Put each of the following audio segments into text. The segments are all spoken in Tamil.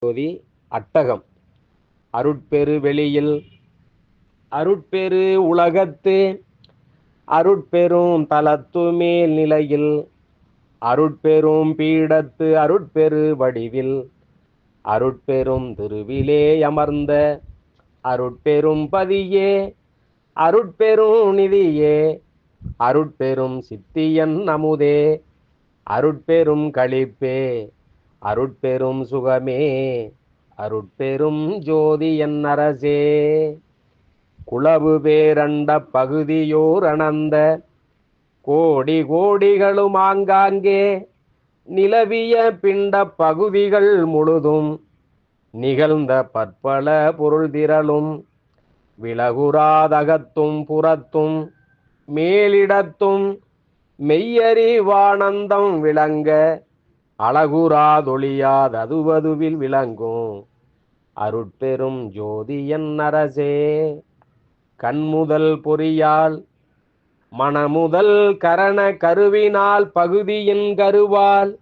ஜோதி அட்டகம் அருட்பெரு வெளியில் அருட்பெரு உலகத்து அருட்பெரும் தலத்து மேல் நிலையில் அருட்பெரும் பீடத்து அருட்பெரு வடிவில் அருட்பெரும் திருவிலே அமர்ந்த அருட்பெரும் பதியே அருட்பெரும் நிதியே அருட்பெரும் சித்தியன் அமுதே அருட்பெரும் களிப்பே அருட்பெரும் சுகமே அருட்பெரும் ஜோதி என் அரசே. குளவு பேரண்ட பகுதியோர் அனந்த கோடி கோடிகளும் ஆங்காங்கே நிலவிய பிண்ட பகுதிகள் முழுதும் நிகழ்ந்த பற்பல பொருள் திரளும் விலகுராதகத்தும் புறத்தும் மேலிடத்தும் மெய்யறிவானந்தம் விளங்க அழகுராதொழியாததுவதுவில் விளங்கும் அருட்பெரும் ஜோதி என் அரசே. கண்முதல் பொறியால் மனமுதல் கரண கருவினால் பகுதியின் கருவால்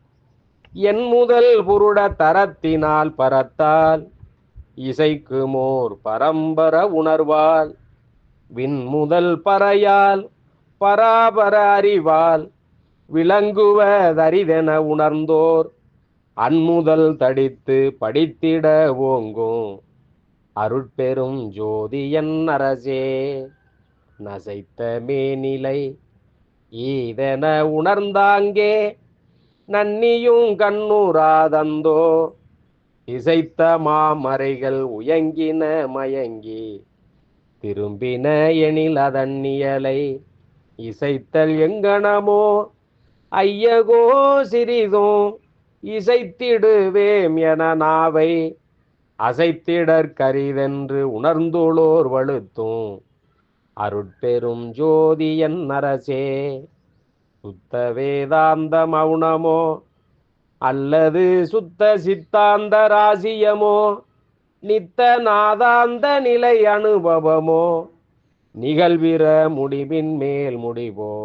என் முதல் புருட தரத்தினால் பரத்தால் இசைக்குமோர் பரம்பர உணர்வால் விண்முதல் பறையால் பராபர அறிவால் விளங்குவதரிதென உணர்ந்தோர் அன்முதல் தடித்து படித்திட ஓங்கும் அருட்பெரும் ஜோதி என் அரசே. நசைத்த மேனிலை ஈதென உணர்ந்தாங்கே நன்னியும் கண்ணூராதந்தோ இசைத்த மாமறைகள் உயங்கின மயங்கி திரும்பின எனில் அதன் நியலை இசைத்தல் எங்கனமோ ஐயகோ சிறிதும் இசைத்திடுவேம் என நாவை அசைத்திடற்கரிதென்று உணர்ந்துளோர் வழுத்தும் அருட்பெரும் ஜோதி என் அரசே. சுத்த வேதாந்த மௌனமோ அல்லது சுத்த சித்தாந்த ராசியமோ நித்த நாதாந்த நிலை அனுபவமோ நிகழ்விர முடிவின் மேல் முடிவோ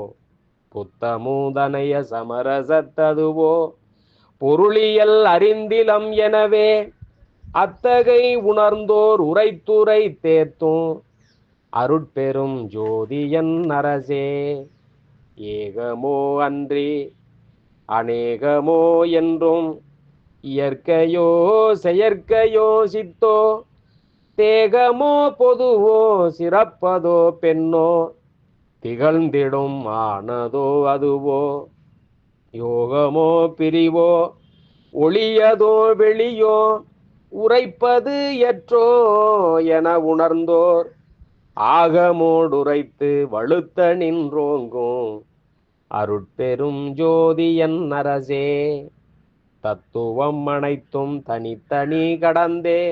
புத்தமூதனைய சமரசத்ததுவோ பொருளியல் அறிந்திலம் எனவே அத்தகை உணர்ந்தோர் உரைத்துரை தேத்தும் அருட்பெரும் ஜோதி என் அரசே. ஏகமோ அன்றி அநேகமோ என்றும் இயற்கையோ செயற்கையோ சித்தோ தேகமோ பொதுவோ சிறப்பதோ பெண்ணோ திகழ்ந்திடும் ஆனதோ அதுவோ யோகமோ பிரிவோ ஒளியதோ வெளியோ உரைப்பது எற்றோ என உணர்ந்தோர் ஆகமோடுரைத்து வழுத்த நின்றோங்கும் அருட்பெரும் ஜோதி என் அரசே. தத்துவம் அனைத்தும் தனித்தனி கடந்தே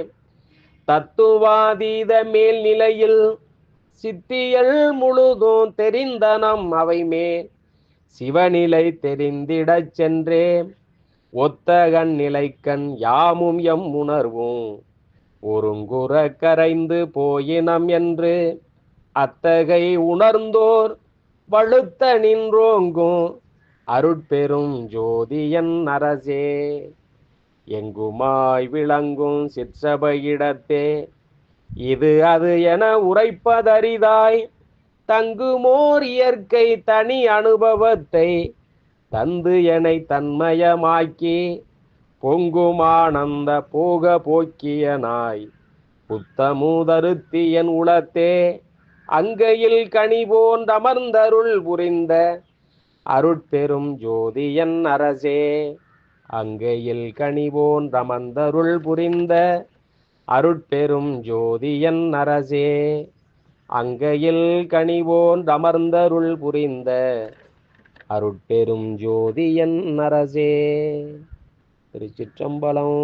தத்துவாதீத மேல் நிலையில் சித்தியல் முழுதும் தெரிந்தனம் அவை மேல் சிவநிலை தெரிந்திடச் சென்றே ஒத்தகன் நிலைக்கண் யாமும் எம் உணர்வும் ஒருங்குற கரைந்து போயினம் என்று அத்தகை உணர்ந்தோர் வழுத்த நின்றோங்கும் அருட்பெரும் ஜோதி என் அரசே. எங்குமாய் விளங்கும் சிற்சபையிடத்தே இது அது என உரைப்பதரிதாய் தங்குமோர் இயற்கை தனி அனுபவத்தை தந்து எனை தன்மயமாக்கி பொங்குமானந்த போக போக்கியனாய் புத்தமூதருத்தி என் உளத்தே அங்கையில் கனிபோன் அமர்ந்தருள் புரிந்த அருட்பெரும் ஜோதி என் அரசே. அங்கையில் கனிபோன் அமர்ந்தருள் புரிந்த அருட்பெரும் ஜோதி என் அரசே. அங்கையில் கனிபோன் அமர்ந்தருள் புரிந்த அருட்பெரும் ஜோதி என் அரசே. திருச்சிற்றம்பலம்.